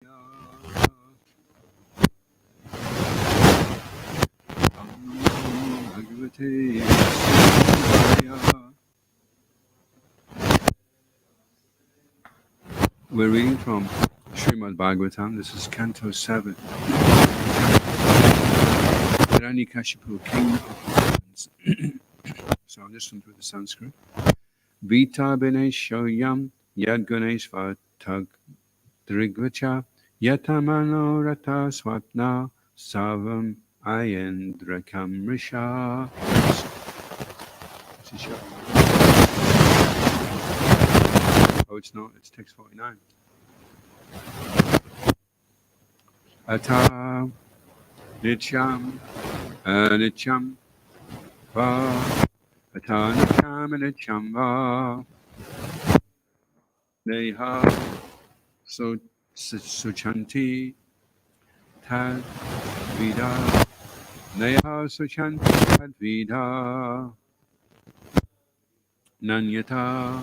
Bhagavate We're reading from Srimad Bhagavatam. This is Canto 7. Hiranyakashipu, King of Demons. So I'll just run through the Sanskrit. Vita Shoyam Yad Ganesh Vatag Drigvacha Yatamano Rata Swapna Savam Ayendra Kamrisha. Oh, it's not, it's text 49. Ata Nityam Anityam Va Ata Nityam Anityam Va Neha Suchanti Tad Vida Neha Suchanti Tad Vida Nanyata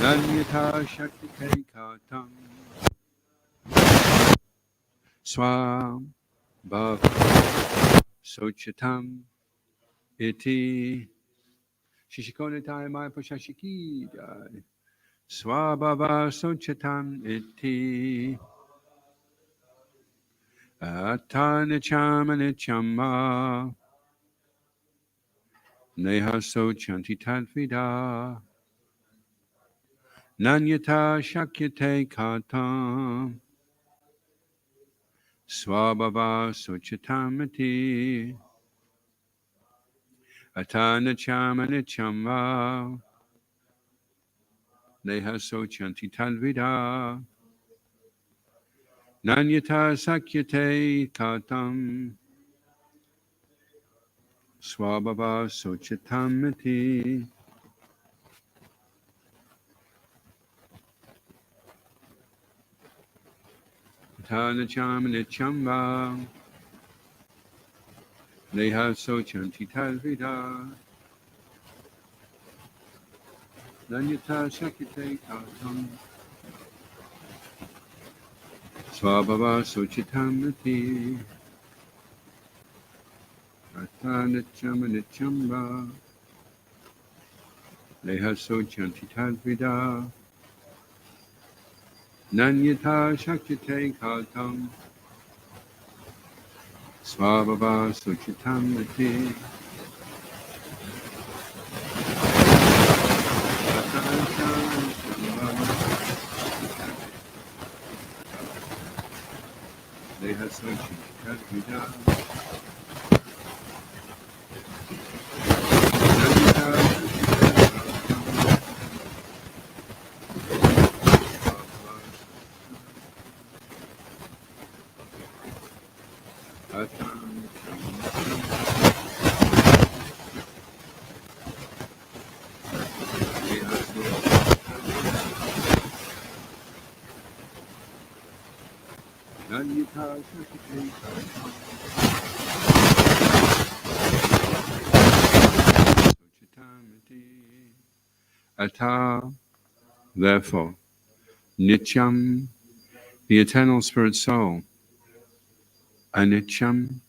Nanyata Shakti Katam Swam Bhav Sochatam Iti Shishikonitai Mai Pashashiki Swabhava Sochatam Iti Atanicham Anichama Neha Sochanti Tadvida Nanyata Shakyate Katam Swabhava Sochatamati Atana Chamani Chamba Neha Sochanti Tadvida Nanyata Sakyate Katam Swabhava Sochatamati Atana Chamani Chamba Neha Sochanti Tadvida Nanyata Sakyate Katam Swabhava Sochitamati Atanichamba Neha Sochanti Tadvida Nanyata Shakyate Katam Swabhava Sochitamati Neha Sochanti Tadvida Ata, therefore, Nityam, the eternal spirit soul, Anityam,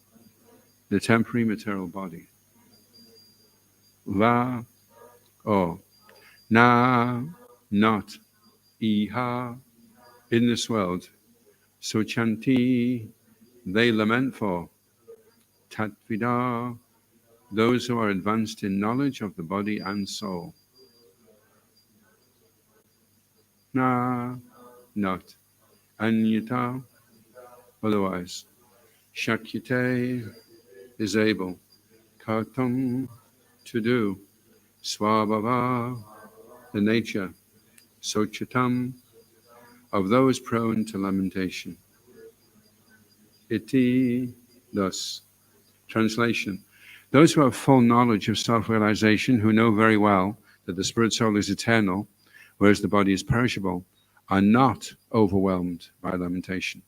the temporary material body, Va, or Na, not, Iha, in this world, Suchanti, they lament for, Tatvida, those who are advanced in knowledge of the body and soul. Na, not, Anyata, otherwise. Shakyate is able, Kartam, to do, Swabhava, the nature, Sochatam, of those prone to lamentation. Iti, thus. Translation. Those who have full knowledge of self-realization, who know very well that the spirit soul is eternal, whereas the body is perishable, are not overwhelmed by lamentation.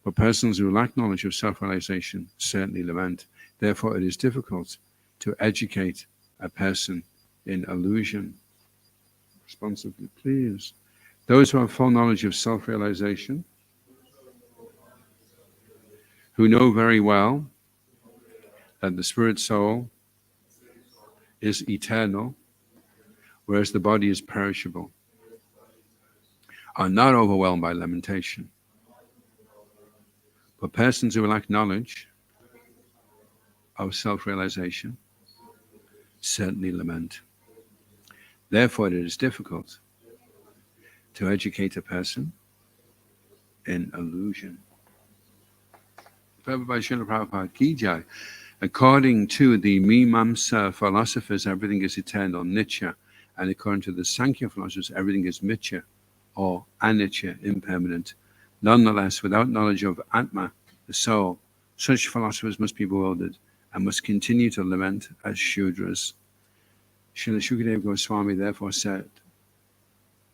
But persons who lack knowledge of self-realization certainly lament. Therefore, it is difficult to educate a person in illusion. responsively, please. Those who have full knowledge of self-realization, who know very well that the spirit soul is eternal, whereas the body is perishable, are not overwhelmed by lamentation. But persons who lack knowledge of self-realization certainly lament. Therefore, it is difficult to educate a person in illusion. Prabhupada Ki Jai. According to the Mimamsa philosophers, everything is eternal, nitya. And according to the Sankhya philosophers, everything is mitya, or anitya, impermanent. Nonetheless, without knowledge of Atma, the soul, such philosophers must be bewildered and must continue to lament as Shudras. Srila Shukadeva Goswami therefore said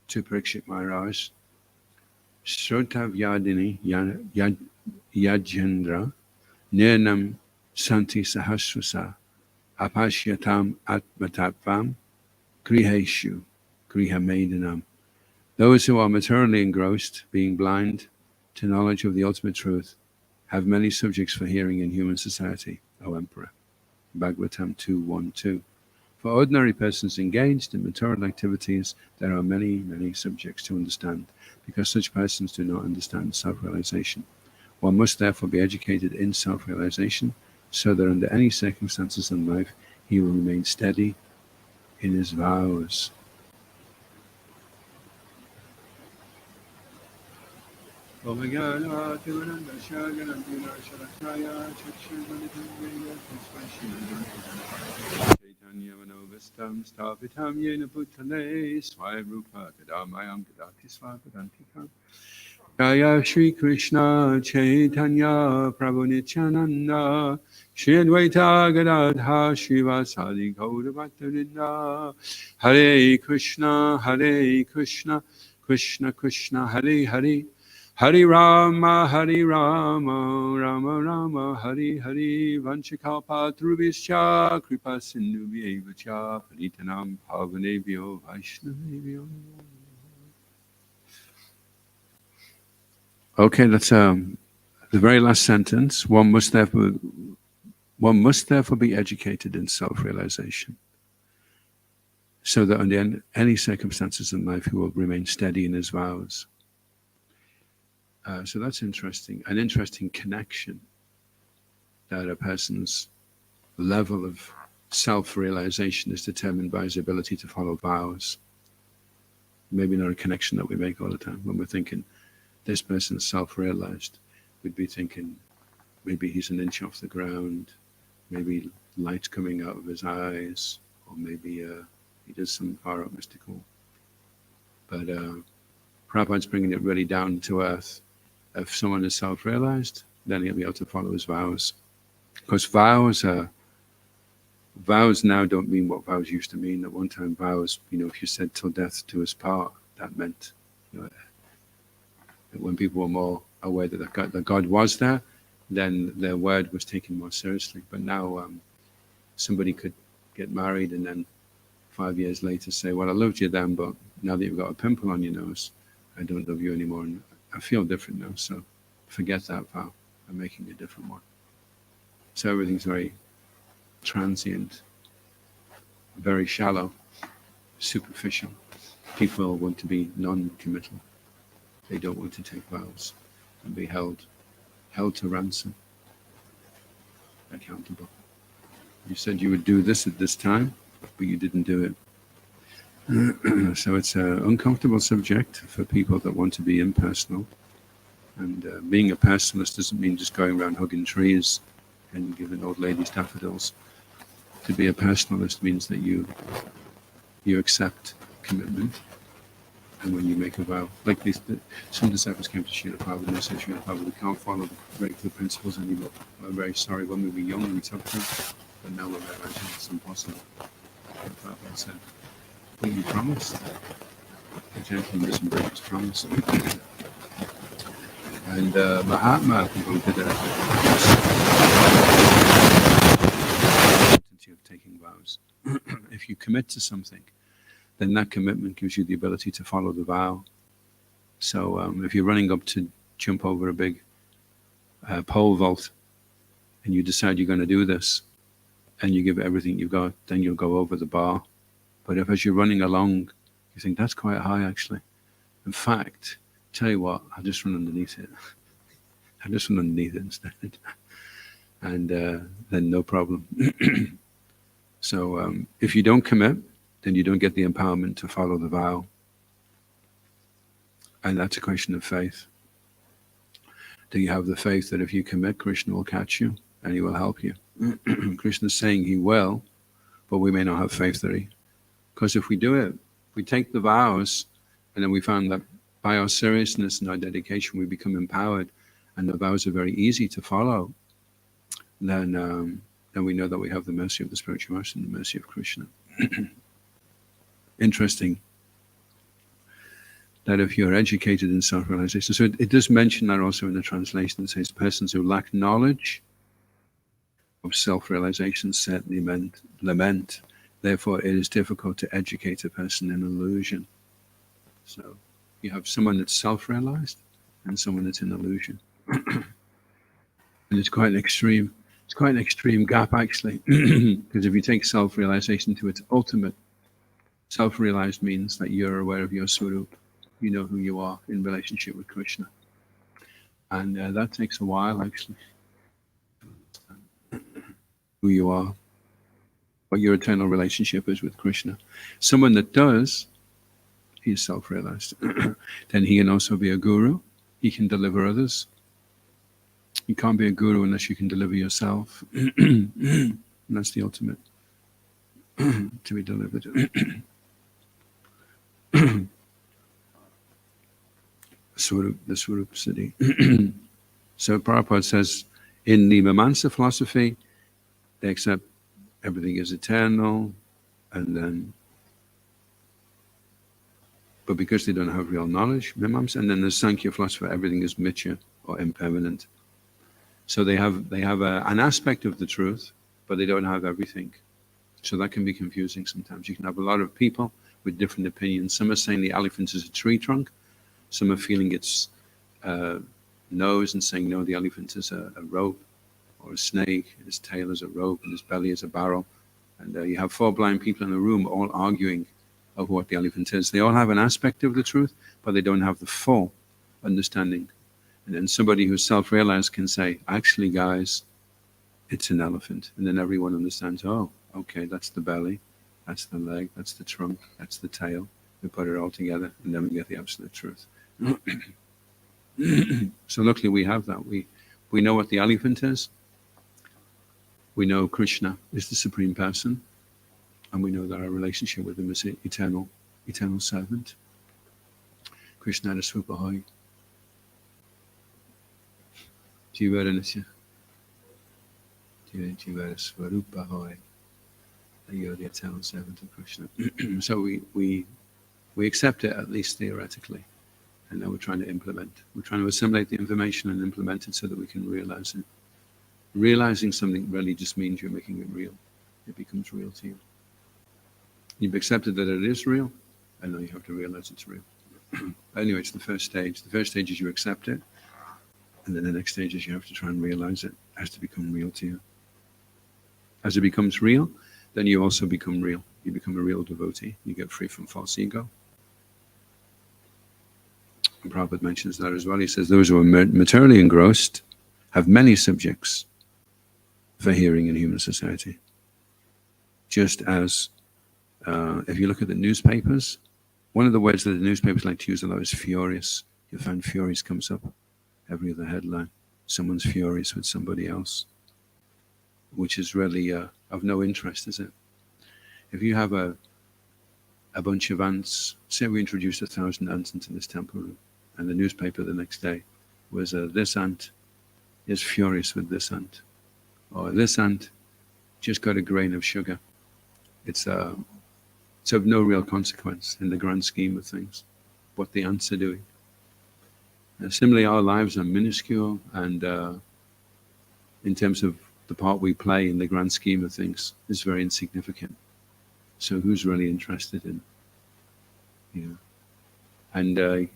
to Parikshit Maharaj, Srota Vyadini Yajendra Nirnam Santi Sahasrasa Apashyatam Atmatatvam Griheshu Grihamedanam. Those who are materially engrossed, being blind to knowledge of the ultimate truth, have many subjects for hearing in human society, O Emperor. Bhagavatam 2.1.2. For ordinary persons engaged in material activities, there are many, many subjects to understand, because such persons do not understand self-realization. One must therefore be educated in self-realization, so that under any circumstances in life, he will remain steady in his vows. Stapitam yena bhutale swayrupa kadamayam kadati swapadantikam. Jaya Shri Krishna Chaitanya Prabhu Nityananda Shri Advaita Gadadha Srivasadi Gaura Bhattavrinda. Hare Krishna Krishna Krishna Hare Hare, Hare Rama Rama Rama Hare Hare. Vanchakalpatarubhishya Kripa Sindhubhya Cha Paritanam Pavanebhyo Vaishnavebhyo. Okay, that's the very last sentence. One must therefore be educated in self-realization, so that under any circumstances in life he will remain steady in his vows. So that's interesting. An interesting connection, that a person's level of self-realization is determined by his ability to follow vows. Maybe not a connection that we make all the time when we're thinking, this person's self-realized. We'd be thinking, maybe he's an inch off the ground, maybe light coming out of his eyes, or maybe he does some far-out mystical. But Prabhupada's bringing it really down to earth. If someone is self-realized, then he'll be able to follow his vows. Because vows now don't mean what vows used to mean. At one time, vows, if you said till death to us part, that meant, when people were more aware that God was there, then their word was taken more seriously. But now somebody could get married and then 5 years later say, well, I loved you then, but now that you've got a pimple on your nose, I don't love you anymore, and I feel different now, so forget that vow. I'm making a different one. So everything's very transient, very shallow, superficial. People want to be non-committal. They don't want to take vows and be held to ransom, accountable. You said you would do this at this time, but you didn't do it. So it's an uncomfortable subject for people that want to be impersonal. And being a personalist doesn't mean just going around hugging trees and giving old ladies daffodils. To be a personalist means that you accept commitment. And when you make a vow, like some disciples came to Srila Prabhupada and they said, Srila Prabhupada, we can't follow the regular principles anymore. We're very sorry. When we were young, we took them, but now we're realizing it's impossible. And Prabhupada said, but you promised. The gentleman doesn't break his promise. And Mahatma Prabhu did a of taking vows. If you commit to something, then that commitment gives you the ability to follow the vow. So if you're running up to jump over a big pole vault, and you decide you're going to do this, and you give everything you've got, then you'll go over the bar. But if as you're running along, you think, that's quite high actually. In fact, tell you what, I'll just run underneath it. I'll just run underneath it instead. And then no problem. So if you don't commit, then you don't get the empowerment to follow the vow. And that's a question of faith. Do you have the faith that if you commit, Krishna will catch you and he will help you? Krishna's saying he will, but we may not have faith that he... Because if we do it, we take the vows, and then we found that by our seriousness and our dedication, we become empowered, and the vows are very easy to follow, then we know that we have the mercy of the spiritual master and the mercy of Krishna. Interesting that if you're educated in self-realization, so it does mention that also in the translation. It says, persons who lack knowledge of self-realization certainly lament. Therefore, it is difficult to educate a person in illusion. So you have someone that's self-realized and someone that's in illusion. And it's quite an extreme gap actually. Because if you take self-realization to its ultimate, self-realized means that you're aware of your swarup. You know who you are in relationship with Krishna. And that takes a while actually. Who you are, what your eternal relationship is with Krishna. Someone that does, he is self-realized. Then he can also be a guru. He can deliver others. You can't be a guru unless you can deliver yourself. And that's the ultimate, to be delivered. The Swarup Siddhi. So Prabhupada says, in the Mimamsa philosophy, they accept everything is eternal, and then, but because they don't have real knowledge, Mimamsa, and then the Sankhya philosophy, everything is mithya or impermanent. So they have an aspect of the truth, but they don't have everything. So that can be confusing sometimes. You can have a lot of people with different opinions. Some are saying the elephant is a tree trunk. Some are feeling its nose and saying, no, the elephant is a rope, or a snake, and his tail is a rope, and his belly is a barrel. And you have 4 blind people in a room all arguing of what the elephant is. They all have an aspect of the truth, but they don't have the full understanding. And then somebody who's self-realized can say, actually, guys, it's an elephant. And then everyone understands, oh, okay, that's the belly, that's the leg, that's the trunk, that's the tail. We put it all together, and then we get the absolute truth. So luckily we have that. We know what the elephant is. We know Krishna is the Supreme Person, and we know that our relationship with him is eternal servant. Krishna Swupahoy. Jivaranasya. Jivara Swarupahoy. You're the eternal servant of Krishna. So we accept it, at least theoretically, and then we're trying to implement. We're trying to assimilate the information and implement it so that we can realize it. Realizing something really just means you're making it real. It becomes real to you. You've accepted that it is real, and now you have to realize it's real. Anyway, it's the first stage. The first stage is you accept it, and then the next stage is you have to try and realize it. It has to become real to you. As it becomes real, then you also become real. You become a real devotee. You get free from false ego. And Prabhupada mentions that as well. He says, those who are materially engrossed have many subjects for hearing in human society. Just as if you look at the newspapers, one of the words that the newspapers like to use a lot is furious. You find furious comes up every other headline. Someone's furious with somebody else, which is really of no interest, is it? If you have a bunch of ants, say we introduced 1,000 ants into this temple room, and the newspaper the next day was this ant is furious with this ant, or this ant just got a grain of sugar. It's of no real consequence in the grand scheme of things, what the ants are doing. Similarly, our lives are minuscule, and in terms of the part we play in the grand scheme of things, is very insignificant. So who's really interested in Yeah. And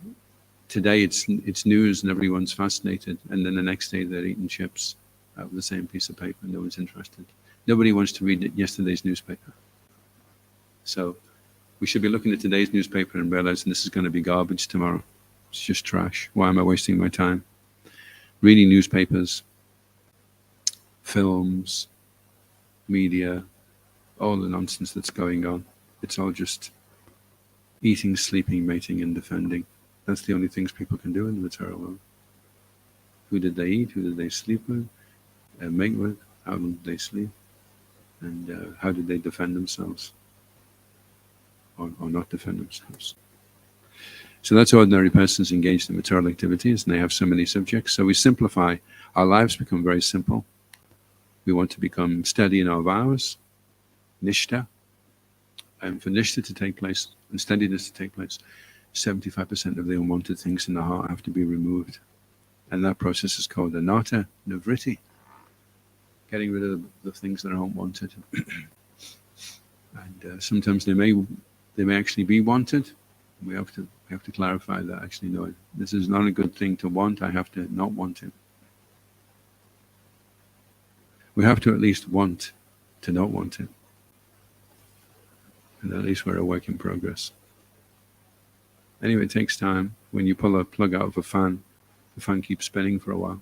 today it's news and everyone's fascinated, and then the next day they're eating chips out of the same piece of paper. No one's interested. Nobody wants to read yesterday's newspaper. So we should be looking at today's newspaper and realizing this is going to be garbage tomorrow. It's just trash. Why am I wasting my time reading newspapers, films, media, all the nonsense that's going on? It's all just eating, sleeping, mating, and defending. That's the only things people can do in the material world. Who did they eat? Who did they sleep with? Mate with? How long did they sleep? And how did they defend themselves? Or not defend themselves? So that's ordinary persons engaged in material activities, and they have so many subjects. So we simplify. Our lives become very simple. We want to become steady in our vows, nishta, and for nishta to take place and steadiness to take place, 75% of the unwanted things in the heart have to be removed. And that process is called anatta nivritti, getting rid of the things that are unwanted. And sometimes they may actually be wanted. We have to clarify that. Actually, no, this is not a good thing to want. I have to not want it. We have to at least want to not want it. And at least we're a work in progress. Anyway, it takes time. When you pull a plug out of a fan, the fan keeps spinning for a while.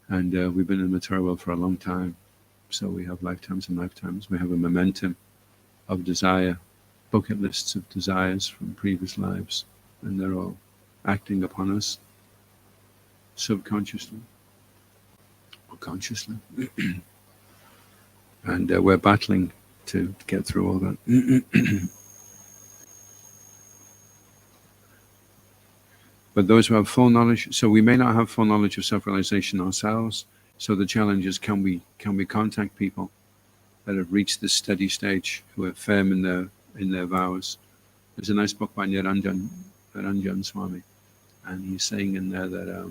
And we've been in the material world for a long time. So we have lifetimes and lifetimes. We have a momentum of desire, bucket lists of desires from previous lives. And they're all acting upon us subconsciously or consciously. And we're battling to get through all that. But those who have full knowledge, so we may not have full knowledge of self-realization ourselves. So the challenge is, can we contact people that have reached this steady stage, who are firm in their vows? There's a nice book by Niranjan Swami, and he's saying in there that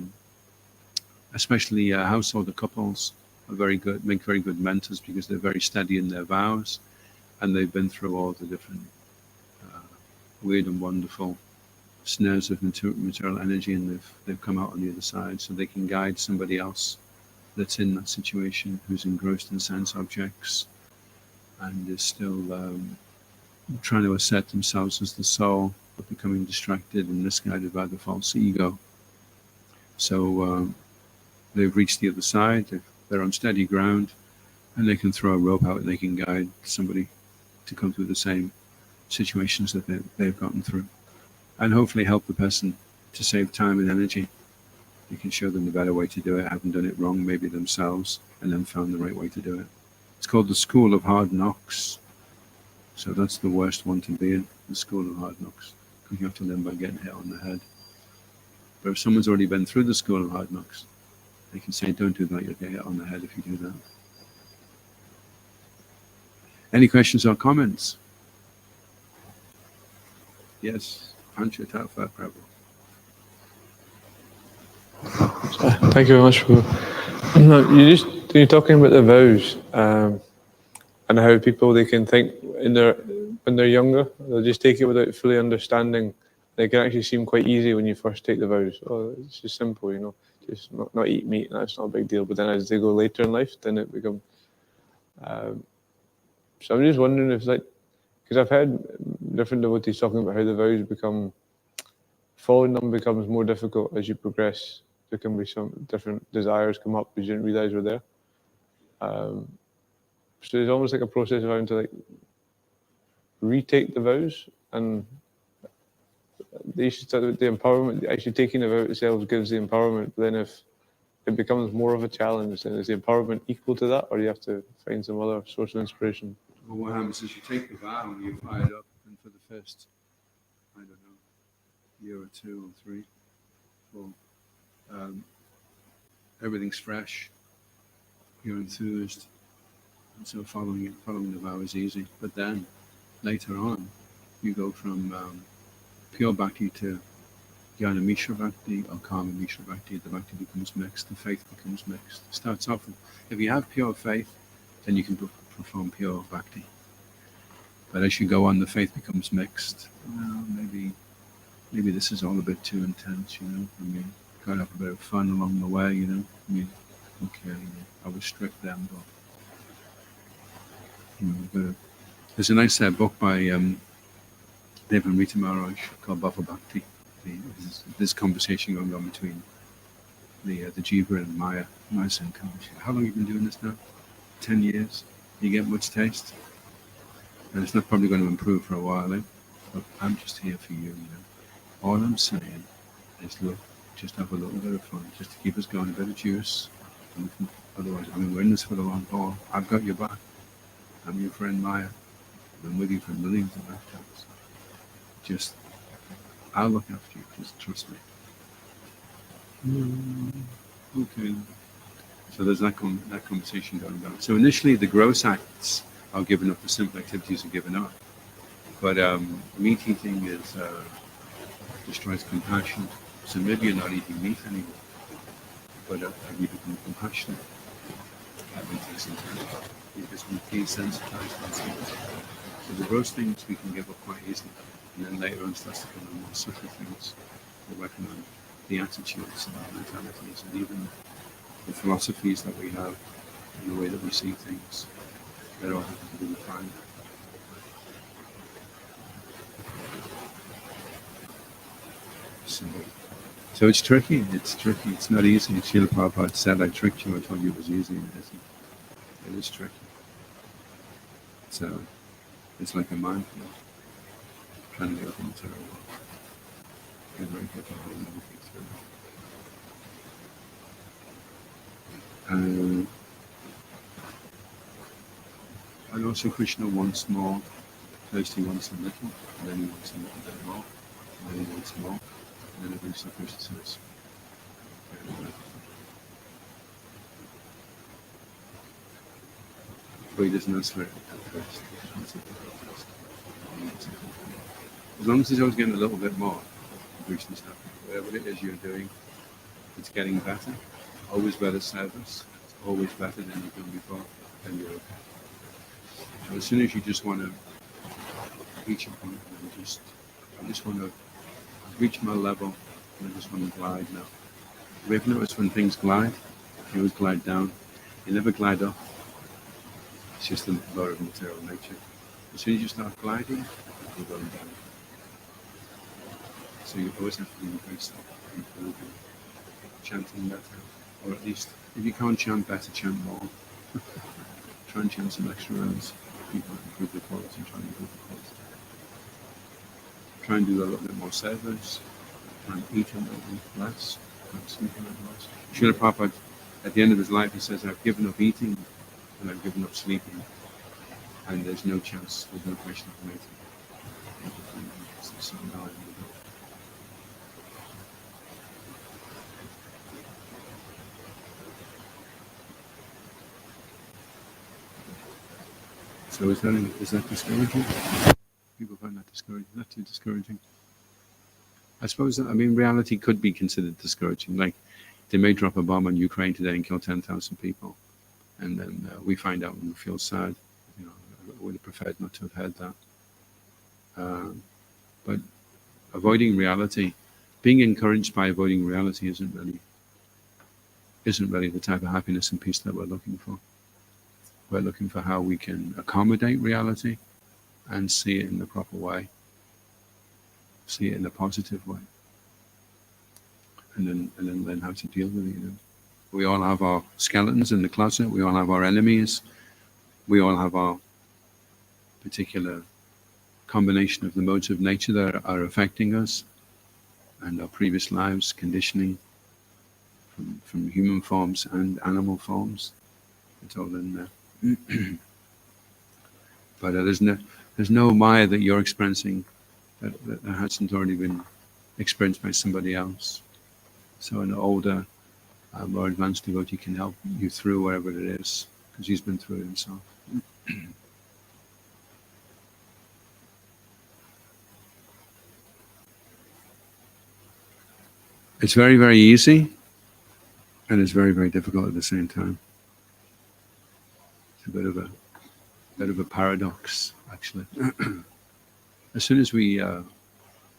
especially householder couples are make very good mentors because they're very steady in their vows, and they've been through all the different weird and wonderful snares of material energy, and they've come out on the other side, so they can guide somebody else that's in that situation, who's engrossed in sense objects and is still trying to assert themselves as the soul, but becoming distracted and misguided by the false ego. So they've reached the other side, they're on steady ground, and they can throw a rope out and they can guide somebody to come through the same situations that they've gotten through, and hopefully help the person to save time and energy. You can show them the better way to do it, haven't done it wrong maybe themselves, and then found the right way to do it. It's called the school of hard knocks. So that's the worst one to be in, the school of hard knocks, because you have to learn by getting hit on the head. But if someone's already been through the school of hard knocks, they can say, don't do that, you'll get hit on the head if you do that. Any questions or comments? Yes, Pancha Tattva Prabhu. Thank you very much for you're talking about the vows and how people, they can think when they're younger, they'll just take it without fully understanding. They can actually seem quite easy when you first take the vows. Oh, it's just simple, just not eat meat. That's not a big deal. But then as they go later in life, then it becomes. So I'm just wondering if, because I've heard different devotees talking about how the vows following them becomes more difficult as you progress. There can be some different desires come up you didn't realize were there. So it's almost like a process of having to retake the vows, and the empowerment, actually taking the vow itself gives the empowerment. But then if it becomes more of a challenge, then is the empowerment equal to that, or do you have to find some other source of inspiration? Well, what happens is you take the vow and you fire it up, and for the first, I don't know, year or 2 or 3, well, everything's fresh, you're enthused, and so following the vow is easy. But then later on, you go from pure bhakti to jnana mishra bhakti or karma mishra bhakti. The bhakti becomes mixed, the faith becomes mixed. It starts off with, if you have pure faith, then you can perform pure bhakti. But as you go on, the faith becomes mixed. Well, maybe this is all a bit too intense, you know. I mean, gotta have a bit of fun along the way, you know. I mean, okay, I restrict them, but you know, there's a nice book by Dev and Rita Maharaj called Bhava Bhakti. This conversation going on between the Jiva and Maya. Maya saying, how long have you been doing this now? 10 years? You get much taste? And it's not probably going to improve for a while, eh? But I'm just here for you, you know. All I'm saying is, look, just have a little bit of fun, just to keep us going, a bit of juice. And otherwise, I mean, we're in this for the long haul. I've got your back. I'm your friend Maya. I've been with you for millions of lifetimes. Just, I'll look after you. Just trust me. Okay. So there's that conversation going on. So initially, the gross acts are given up, the simple activities are given up. But meat eating destroys compassion. So maybe you're not eating meat anymore, but have you become compassionate? That may take some time. You just be desensitized on things. So the gross things we can give up quite easily, and then later on starts to come the more subtle things. We recognize the attitudes and the mentalities, and even the philosophies that we have, and the way that we see things. That all have to do with time. So it's tricky. It's not easy. Srila Prabhupada said, I tricked you. I told you it was easy. And it isn't. It is tricky. So it's like a minefield. Trying to get up in the material world. It's very difficult and everything through. And also Krishna wants more. First he wants a little, and then he wants a little bit more, and then he wants more, and then eventually Krishna says, but he doesn't answer it at first. As long as he's always getting a little bit more, Krishna's happy. Whatever it is you're doing, it's getting better. Always better service. It's always better than you've done before, then you're okay. So as soon as you just want to reach a point, and I just want to reach my level, and I just want to glide now. Have you ever noticed when things glide, you always glide down, you never glide up. It's just the law of material nature. As soon as you start gliding, you're going down. So you always have to be increasing, improving, chanting better, or at least, if you can't chant better, chant more. Try and chant some extra rounds. People improve the quality, try and improve the quality. Try and do a little bit more service, try and eat a little bit less, try and sleep a little less. Srila Prabhupada, at the end of his life, he says, I've given up eating and I've given up sleeping, and there's no chance, there's no question of mating. So now I know. So is that discouraging? People find that discouraging. Not too discouraging. I suppose that, reality could be considered discouraging. Like, they may drop a bomb on Ukraine today and kill 10,000 people, and then we find out and we feel sad. You know, I would have preferred not to have had that. But avoiding reality, being encouraged by avoiding reality, isn't really the type of happiness and peace that we're looking for. We're looking for how we can accommodate reality and see it in the proper way, see it in a positive way, and then learn how to deal with it. You know, we all have our skeletons in the closet. We all have our enemies. We all have our particular combination of the modes of nature that are affecting us, and our previous lives, conditioning from human forms and animal forms. It's all in there. But there's no Maya that you're experiencing that hasn't already been experienced by somebody else. So an older, more advanced devotee can help you through whatever it is, because he's been through it himself. It's very, very easy, and it's very, very difficult at the same time. It's a bit of a bit of a paradox, actually. As soon as we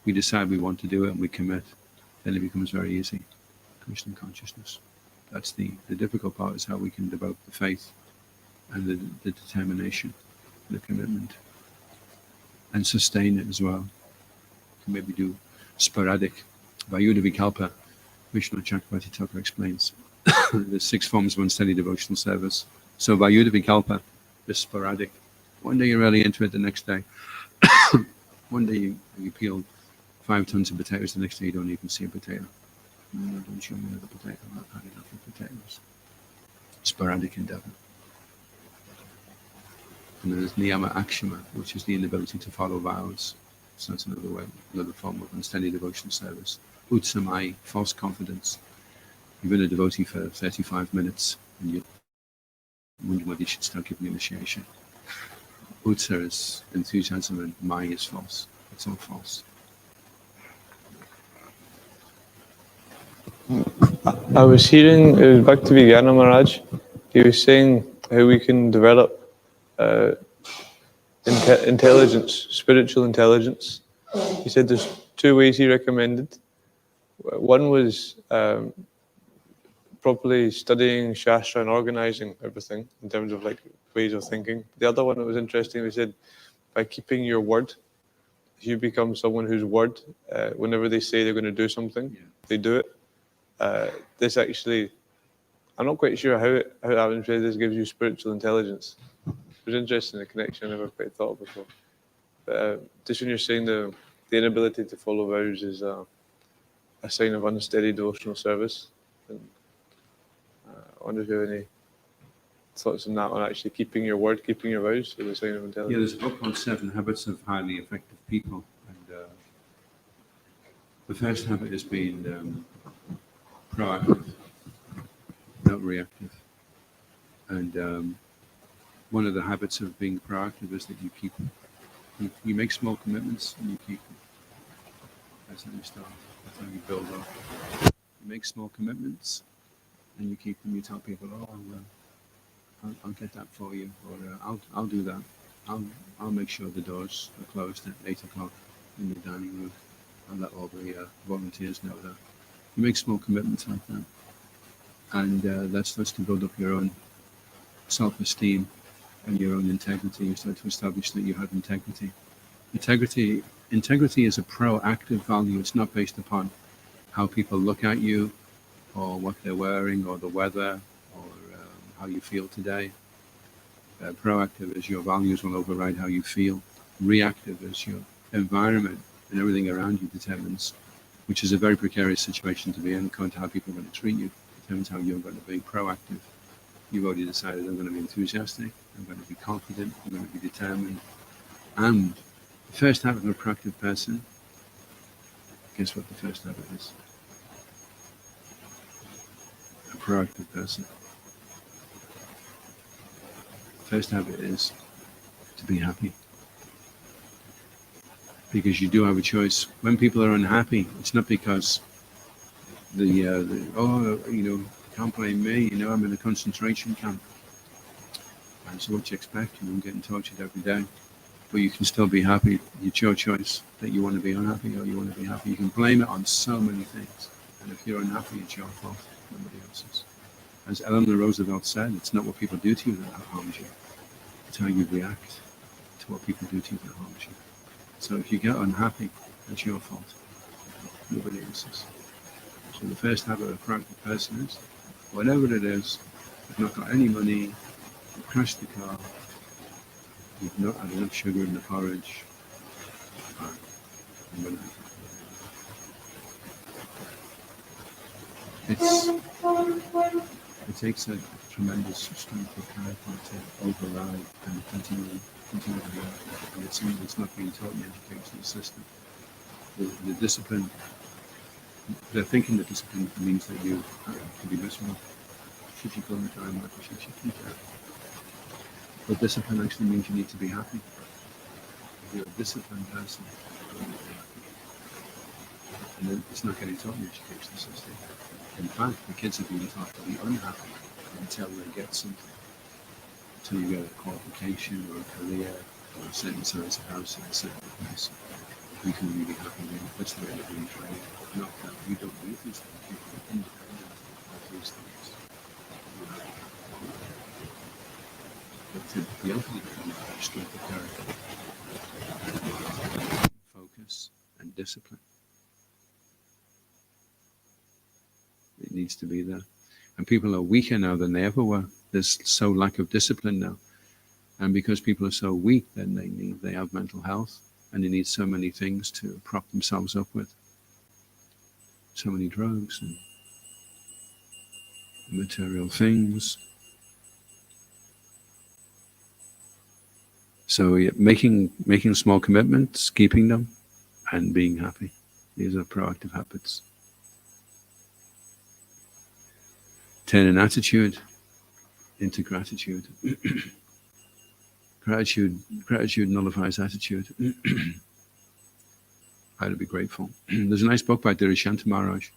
decide we want to do it and we commit, then it becomes very easy. Krishna consciousness. That's the difficult part, is how we can develop the faith and the determination, the commitment, and sustain it as well. Maybe do sporadic. Vayuddha Vikalpa, Vishnu Chakravarti Thakur explains. There's 6 forms of unsteady devotional service. So Vayuddha Vikalpa is sporadic. One day you're really into it, the next day. One day you peel 5 tons of potatoes, the next day you don't even see a potato. No, don't show me another potato. I've had enough of potatoes. Sporadic endeavor. And then there's Niyama Akshama, which is the inability to follow vows. So that's another way, another form of unsteady devotional service. Utsamai, false confidence. You've been a devotee for 35 minutes and you wonder whether you should start giving initiation. Utsa is enthusiasm and Mai is false. It's all false. I was hearing, it was back to Vijnana Maharaj, he was saying how we can develop intelligence, spiritual intelligence. He said there's 2 ways he recommended. One was properly studying Shastra and organizing everything in terms of like ways of thinking. The other one that was interesting, he said, by keeping your word, you become someone whose word, whenever they say they're going to do something, they do it. This actually, I'm not quite sure how that happens, this gives you spiritual intelligence. It was interesting, the connection I never quite thought of before. But just when you're saying the inability to follow vows is a sign of unsteady devotional service. And, I wonder if you have any thoughts on that, on actually keeping your word, keeping your vows is a sign of intelligence. Yeah, there's a book called 7 Habits of Highly Effective People. And the first habit is being proactive, not reactive. And one of the habits of being proactive is that you make small commitments and you keep them. That's how you start. That's how you build up. You make small commitments and you keep them. You tell people, "Oh, I'll get that for you," or "I'll do that. I'll make sure the doors are closed at 8 o'clock in the dining room. I'll let all the volunteers know that." You make small commitments like that, and that starts to build up your own self-esteem and your own integrity. You start to establish that you have integrity. Integrity is a proactive value. It's not based upon how people look at you, or what they're wearing, or the weather, or how you feel today. Proactive is your values will override how you feel. Reactive is your environment and everything around you determines, which is a very precarious situation to be in, according to how people are going to treat you, determines how you're going to be proactive. You've already decided, I'm going to be enthusiastic, I'm going to be confident, I'm going to be determined. And the first habit of a proactive person, guess what the first habit is? A proactive person. First habit is to be happy. Because you do have a choice. When people are unhappy, it's not because can't blame me, I'm in a concentration camp. And so what you expect, I'm getting tortured every day. But you can still be happy. It's your choice that you want to be unhappy or you want to be happy. You can blame it on so many things. And if you're unhappy, it's your fault, nobody else's. As Eleanor Roosevelt said, it's not what people do to you that harms you. It's how you react to what people do to you that harms you. So if you get unhappy, that's your fault, nobody else's. So the first habit of a proactive person is, whatever it is, you've not got any money, you've crashed the car, you've not had enough sugar in the porridge, I'm going to It takes a tremendous strength of character to override and continue to work. And it's something that's not being taught in the educational system. The discipline, they're thinking that discipline means that you have to be miserable. Should you go into time like should you keep that? But discipline actually means you need to be happy. If you're a disciplined person, you need to be happy. And then it's not getting taught in the educational system. In fact, the kids are being taught to be unhappy until they get something. until you get a qualification or a career or a certain size of house in a certain place. We can really happy with. That's the way of being trained. Not that we don't need these things. We are independent of these things. But the ultimate is strength of character, focus, and discipline. It needs to be there. And people are weaker now than they ever were. There's so lack of discipline now. And because people are so weak, then they have mental health, and they need so many things to prop themselves up with. So many drugs and material things. So making small commitments, keeping them, and being happy. These are proactive habits. Turn an attitude into gratitude. Gratitude nullifies attitude. How to be grateful. There's a nice book by Dirishanta Maharaj,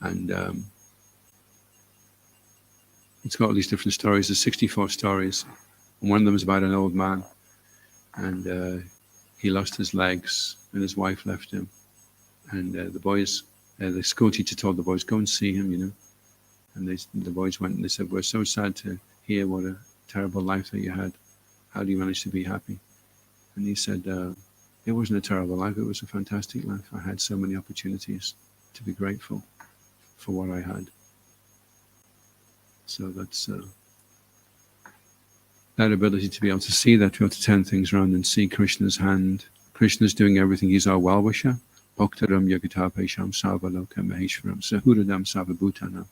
and it's got all these different stories. There's 64 stories, and one of them is about an old man, and he lost his legs, and his wife left him, and the school teacher told the boys, go and see him, and the boys went and they said, we're so sad to hear what a terrible life that you had. How do you manage to be happy? And he said, it wasn't a terrible life, it was a fantastic life. I had so many opportunities to be grateful for what I had. So that's that ability to be able to see that, to be able to turn things around and see Krishna's hand. Krishna's doing everything. He's our well-wisher. Bhaktaram yagatapesham sarvaloka maheshwaram sahuradam sarvabhutana.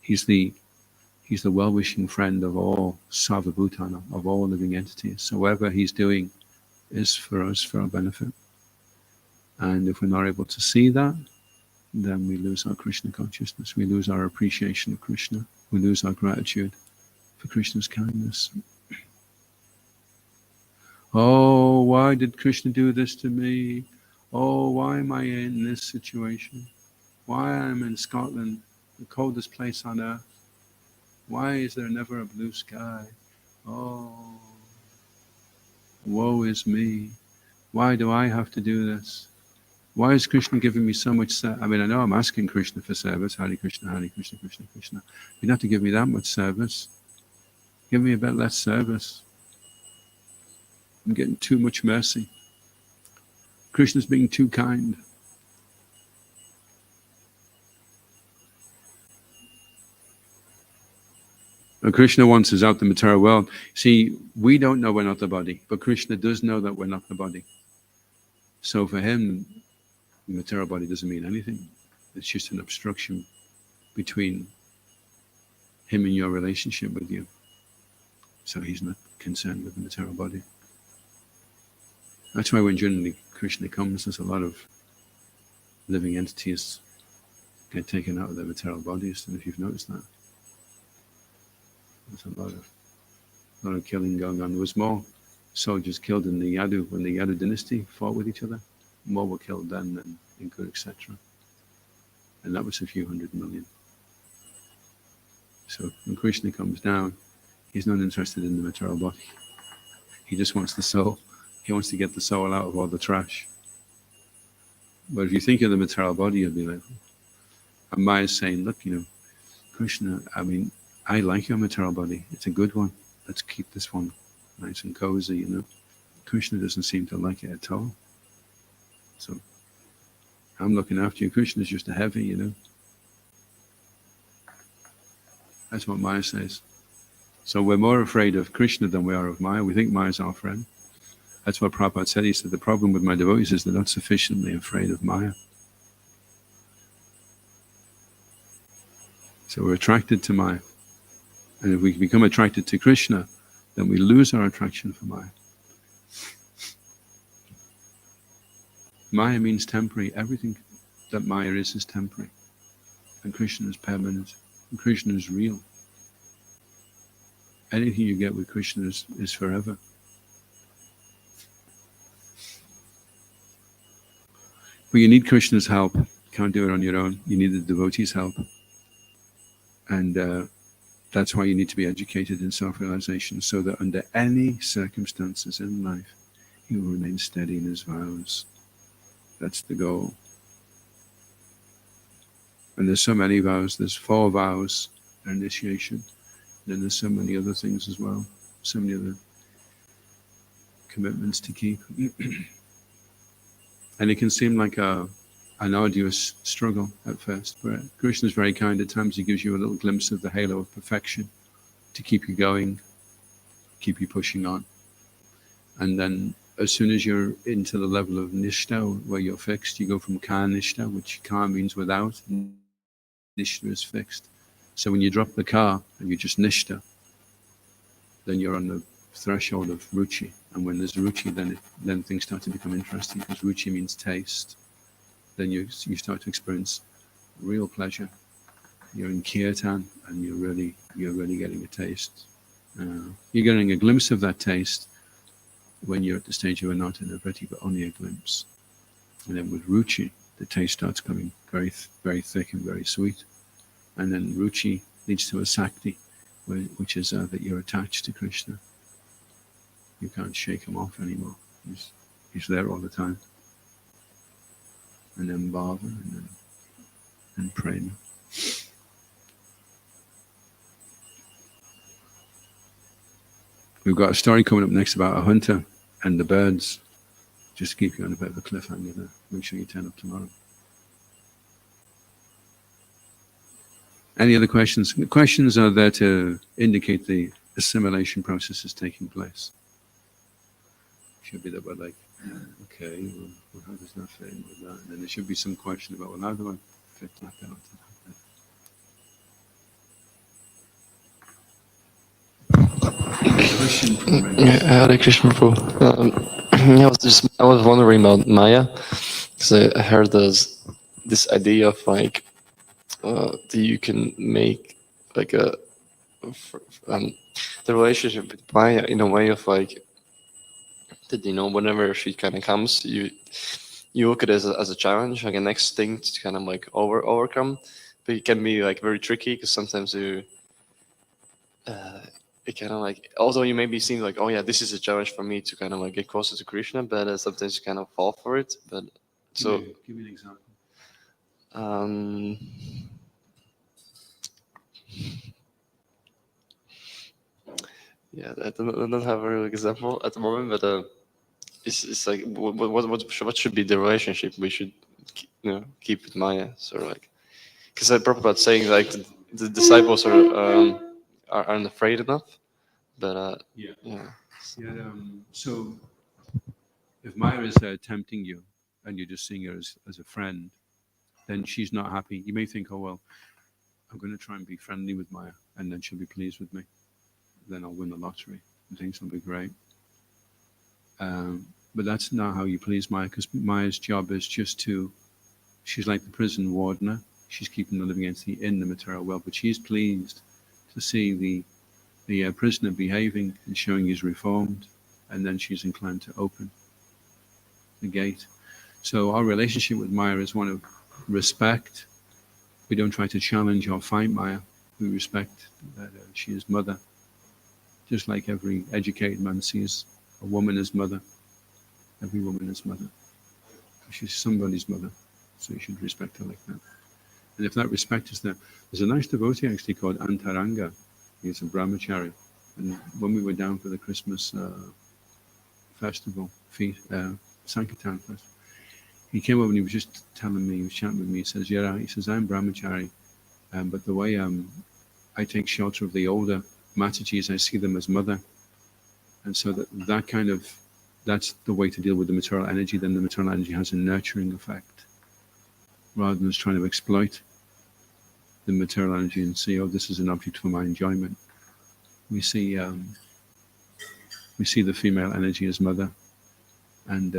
He's the well-wishing friend of all sarvabhutana, of all living entities. So whatever he's doing is for us, for our benefit. And if we're not able to see that, then we lose our Krishna consciousness. We lose our appreciation of Krishna. We lose our gratitude for Krishna's kindness. Oh, why did Krishna do this to me? Oh, why am I in this situation? Why am I in Scotland, the coldest place on earth? Why is there never a blue sky? Oh, woe is me. Why do I have to do this? Why is Krishna giving me so much service? I mean, I know I'm asking Krishna for service. Hare Krishna, Krishna, Krishna. You don't have to give me that much service. Give me a bit less service. I'm getting too much mercy. Krishna's being too kind. Now, Krishna wants us out the material world. See, we don't know we're not the body, but Krishna does know that we're not the body. So for him, the material body doesn't mean anything. It's just an obstruction between him and your relationship with you. So he's not concerned with the material body. That's why when generally Krishna comes, there's a lot of living entities get taken out of their material bodies. And if you've noticed that, there's a lot of killing going on. There was more soldiers killed in the Yadu, when the Yadu dynasty fought with each other. More were killed then than in Good, etc. And that was a few 100 million. So when Krishna comes down, he's not interested in the material body. He just wants the soul. He wants to get the soul out of all the trash. But if you think of the material body, you'll be like, and Maya's saying, look, Krishna, I mean, I like your material body. It's a good one. Let's keep this one nice and cozy, Krishna doesn't seem to like it at all. So I'm looking after you. Krishna's just a heavy, That's what Maya says. So we're more afraid of Krishna than we are of Maya. We think Maya's our friend. That's what Prabhupada said. He said, the problem with my devotees is they're not sufficiently afraid of Maya. So we're attracted to Maya. And if we become attracted to Krishna, then we lose our attraction for Maya. Maya means temporary. Everything that Maya is temporary. And Krishna is permanent. And Krishna is real. Anything you get with Krishna is forever. But you need Krishna's help. You can't do it on your own. You need the devotee's help. And That's why you need to be educated in self-realization, so that under any circumstances in life, he will remain steady in his vows. That's the goal. And there's so many vows. There's 4 vows, initiation. Then there's so many other things as well. So many other commitments to keep. And it can seem like an arduous struggle at first, but Krishna is very kind. At times he gives you a little glimpse of the halo of perfection to keep you going, keep you pushing on. And then as soon as you're into the level of nishta, where you're fixed, you go from ka nishta, which ka means without, nishta is fixed. So when you drop the ka and you just nishta, then you're on the threshold of ruchi. And when there's ruchi, then things start to become interesting, because ruchi means taste. Then you start to experience real pleasure. You're in kirtan and you're really getting a taste. You're getting a glimpse of that taste when you're at the stage you are not in a vriti, but only a glimpse. And then with ruchi, the taste starts coming very, very thick and very sweet. And then ruchi leads to a sakti, which is that you're attached to Krishna. You can't shake him off anymore. He's there all the time. And then bhava, and prema. We've got a story coming up next about a hunter and the birds. Just to keep you on a bit of a cliffhanger there. Make sure you turn up tomorrow. Any other questions? The questions are there to indicate the assimilation process is taking place. Should be that we're like, okay, well, how does that fit in with that? And then there should be some question about, well, how do I fit that out? Hare Krishna, Prabhu. I was wondering about Maya, because I heard there's this idea of like that you can make like the relationship with Maya in a way of like that, whenever she kind of comes, you look at it as a challenge, like a next thing to kind of like overcome, but it can be like very tricky because sometimes you. It kind of like, although you maybe seem like, oh yeah, this is a challenge for me to kind of like get closer to Krishna, but sometimes you kind of fall for it. But give me an example. Yeah, I don't have a real example at the moment, but it's like what should be the relationship we should keep with Maya, sort of like, because Prabhupada saying like the disciples aren't afraid enough, but yeah. Yeah. So if Maya is tempting you and you're just seeing her as a friend, then she's not happy. You may think, oh, well, I'm going to try and be friendly with Maya, and then she'll be pleased with me. Then I'll win the lottery, and things will be great. But that's not how you please Maya, because Maya's job is just she's like the prison wardener. She's keeping the living entity in the material world, but she's pleased to see the prisoner behaving and showing he's reformed, and then she's inclined to open the gate. So our relationship with Maya is one of respect. We don't try to challenge or fight Maya. We respect that she is mother, just like every educated man sees a woman as mother. Every woman is mother. She's somebody's mother, so you should respect her like that. And if that respect is there, there's a nice devotee actually called Antaranga. He's a brahmachari. And when we were down for the Christmas festival, Sankirtan festival, he came over and he was just telling me, he was chatting with me, he says, yeah, he says, I'm brahmachari, but the way I take shelter of the older Matajis, I see them as mother. And so that's the way to deal with the material energy. Then the material energy has a nurturing effect, rather than just trying to exploit the material energy and see, oh, this is an object for my enjoyment. We see the female energy as mother, and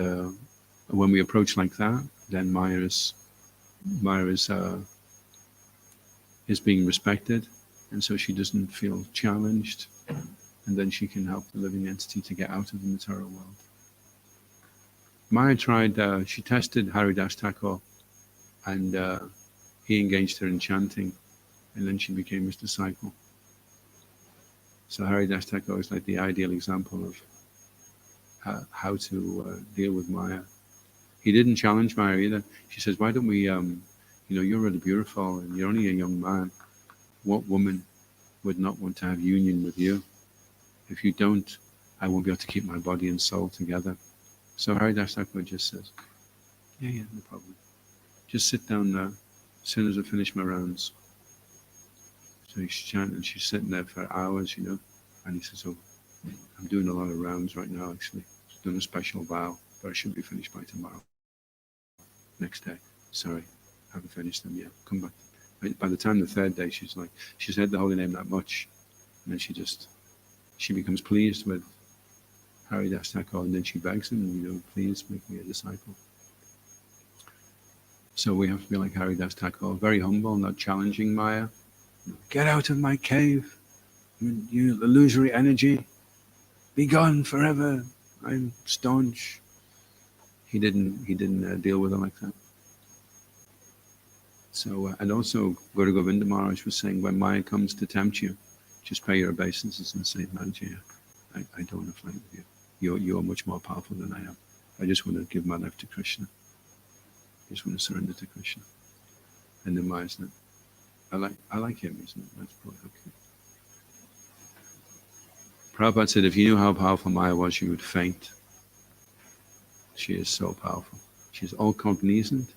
when we approach like that, then Maya is being respected, and so she doesn't feel challenged, and then she can help the living entity to get out of the material world. Maya tried, she tested Haridas Thakur, and he engaged her in chanting, and then she became his disciple. So Haridas Thakur is like the ideal example of how to deal with Maya. He didn't challenge Maya either. She says, why don't we, you're really beautiful and you're only a young man. What woman would not want to have union with you? If you don't, I won't be able to keep my body and soul together. So Haridas Thakur just says, yeah, no problem. Just sit down there as soon as I finish my rounds. So he's chanting, she's sitting there for hours, and he says, oh, I'm doing a lot of rounds right now, actually. He's doing a special vow, but I should be finished by tomorrow. Next day, sorry, I haven't finished them yet. Come back. By the time the third day, she's heard the holy name that much, and then she becomes pleased with Haridas Thakur, and then she begs him, please make me a disciple. So we have to be like Haridas Thakur, very humble, not challenging Maya. Get out of my cave, you illusory energy. Be gone forever. I'm staunch. He didn't deal with it like that. So, and also Guru Govinda Maharaj was saying, when Maya comes to tempt you, just pay your obeisances and say, Manji, I don't want to fight with you. You're much more powerful than I am. I just want to give my life to Krishna. I just want to surrender to Krishna. And then Maya's like, I like him, isn't it? That's probably okay. Prabhupada said, if you knew how powerful Maya was, you would faint. She is so powerful. She's all cognizant,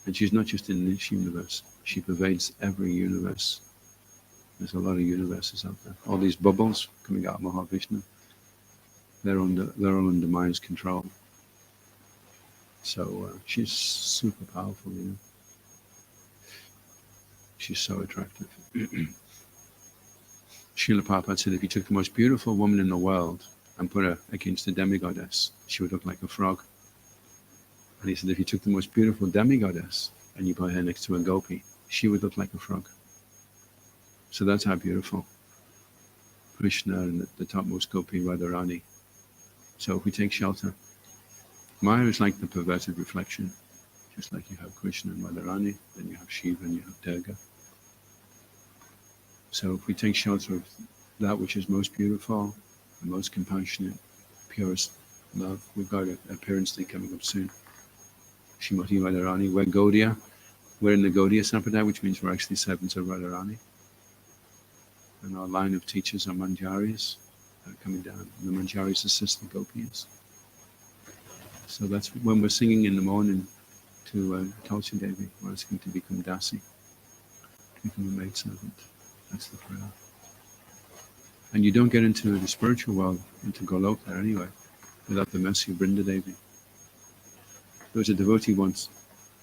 and she's not just in this universe. She pervades every universe. There's a lot of universes out there. All these bubbles coming out of Mahavishnu, they're all under Maya's control. So she's super powerful, She's so attractive. Srila Prabhupada said, if you took the most beautiful woman in the world and put her against a demigoddess, she would look like a frog. And he said, if you took the most beautiful demigoddess and you put her next to a gopi, she would look like a frog. So that's how beautiful Krishna and the topmost gopi, Radharani. So if we take shelter, Maya is like the perverted reflection. Just like you have Krishna and Radharani, then you have Shiva and you have Durga. So if we take shelter of that which is most beautiful, and most compassionate, purest love, we've got an appearance day coming up soon. Shrimati Radharani, we're Gaudiya. We're in the Gaudiya Sampradaya, which means we're actually servants of Radharani. And our line of teachers are Manjaris coming down. And the Manjaris assist the Gopis. So that's when we're singing in the morning to Tulsi Devi, we're asking to become Dasi, to become a maidservant. That's the prayer. And you don't get into the spiritual world, into Goloka anyway, without the mercy of Brinda Devi. There was a devotee once,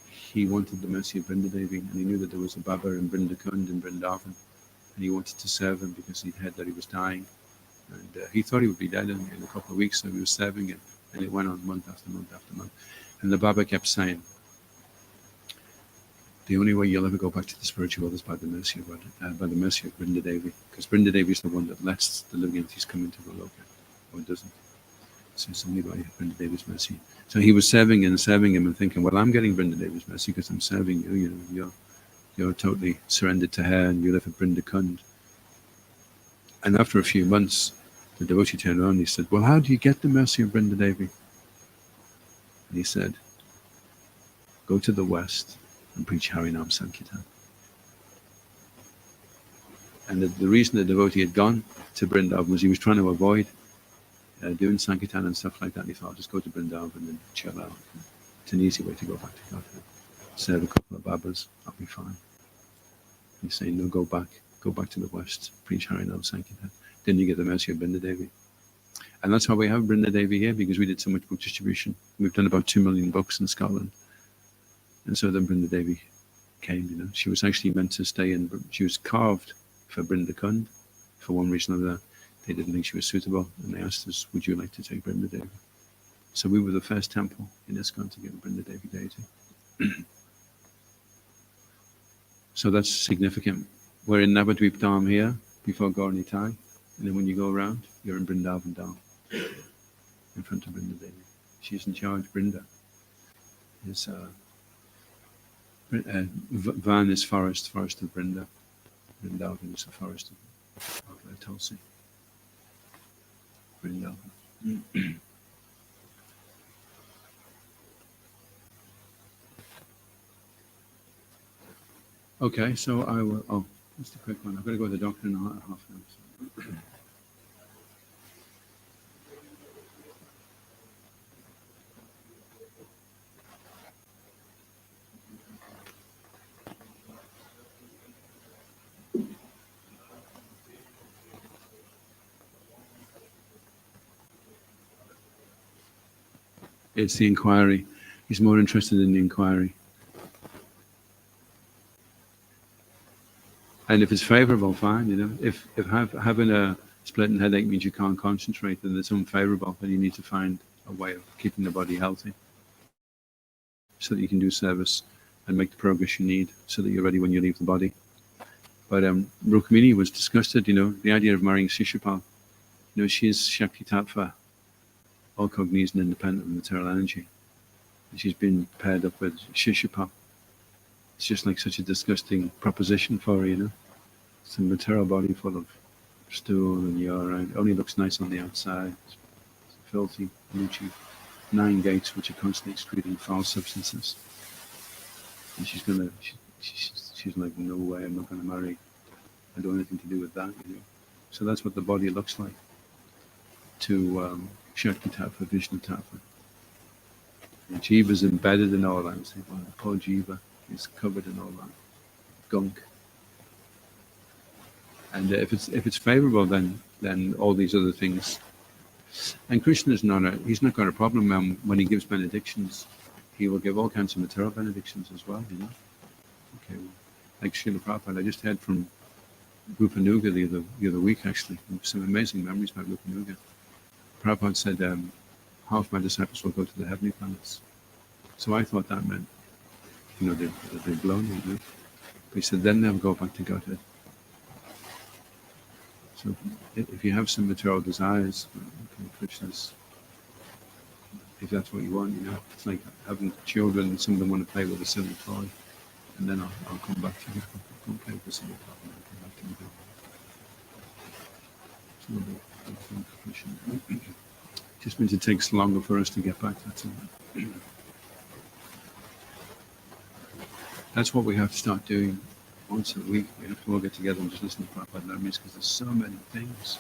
he wanted the mercy of Brinda Devi, and he knew that there was a Baba in Brindakund in Vrindavan, and he wanted to serve him because he'd heard that he was dying. And he thought he would be dead in a couple of weeks, so he was serving him, and it went on month after month after month. And the Baba kept saying, the only way you'll ever go back to the spiritual world is by the mercy of Brinda Devi, because Brinda Devi is the one that lets the living entities come into the Loka, or doesn't. So it's only by Brinda Devi's mercy. So he was serving him and thinking, well, I'm getting Brinda Devi's mercy because I'm serving you. You're totally surrendered to her, and you live at Brindakund. And after a few months, the devotee turned around and he said, well, how do you get the mercy of Brinda Devi? And he said, go to the West and preach Harinam Sankirtan. And the reason the devotee had gone to Vrindavan was he was trying to avoid doing Sankirtan and stuff like that. And he thought, I'll just go to Vrindavan and chill out. It's an easy way to go back to Godhead. Serve a couple of Babas, I'll be fine. He's saying, no, go back to the West, preach Harinam Sankirtan. Then you get the mercy of Brinda Devi. And that's why we have Brinda Devi here, because we did so much book distribution. We've done about 2 million books in Scotland. And so then Brinda Devi came, She was actually meant to stay in, she was carved for Brindakund. For one reason or another, they didn't think she was suitable. And they asked us, would you like to take Brinda Devi? So we were the first temple in ISKCON to get a Brinda Devi deity. So that's significant. We're in Navadvip Dham here, before Gaur Nitai. And then when you go around, you're in Vrindavan Dham, in front of Brinda Devi. She's in charge. Brinda is Van is forest of Brinda. Vrindavan is a forest of Tulsi. Vrindavan. Okay, so I will. Oh, just a quick one. I've got to go to the doctor in half an hour. So. It's the inquiry. He's more interested in the inquiry. And if it's favourable, fine. You know, if having a splitting headache means you can't concentrate, then it's unfavourable. Then you need to find a way of keeping the body healthy, so that you can do service and make the progress you need, so that you're ready when you leave the body. But Rukmini was disgusted. You know, the idea of marrying Shishupal. You know, she is Shakti Tattva, all cognizant and independent of material energy. And she's been paired up with Shishupal. It's just like such a disgusting proposition for her, you know. It's a material body full of stool and urine. It only looks nice on the outside. It's filthy, muchy. 9 gates which are constantly excreting foul substances. And she's like, no way, I'm not going to marry. I don't want anything to do with that, you know. So that's what the body looks like to Shakti Tattva, Vishnu Tattva. And Jiva's embedded in all that. And say, well, poor Jiva is covered in all that gunk. And if it's favourable, then all these other things. And Krishna's he's not got a problem when he gives benedictions. He will give all kinds of material benedictions as well, you know. Okay, like Srila Prabhupada, I just heard from Rupanuga the other week, actually. Some amazing memories about Rupanuga. Prabhupada said, half my disciples will go to the heavenly planets. So I thought that meant, you know, they've blown it, you know. But he said, then they'll go back to Godhead. So if you have some material desires, okay, Krishna's, if that's what you want, you know, it's like having children, some of them want to play with a silly toy, and then I'll come back to you. Go play with the silly toy, and I'll come back to you. Just means it takes longer for us to get back, that's all. That's what we have to start doing once a week. We have to all get together and just listen to Prabhupada Dharmis, because there's so many things.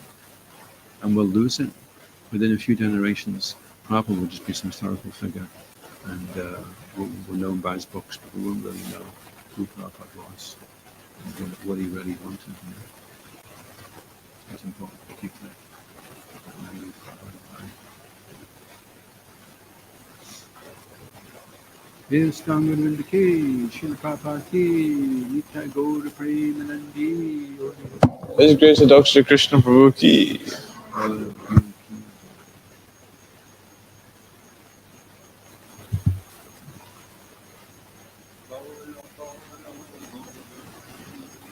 And we'll lose it. Within a few generations, Prabhupada will just be some historical figure. And we'll know him by his books, but we won't really know who Prabhupada was and what he really wanted. You know? It's important to keep that memory of Prabhupada alive. Yes, Tangarinda Ki, Srila Prabhupada Ki, Nitya Gaura Premanandi. His Grace and Dr. Krishna Prabhu Ki.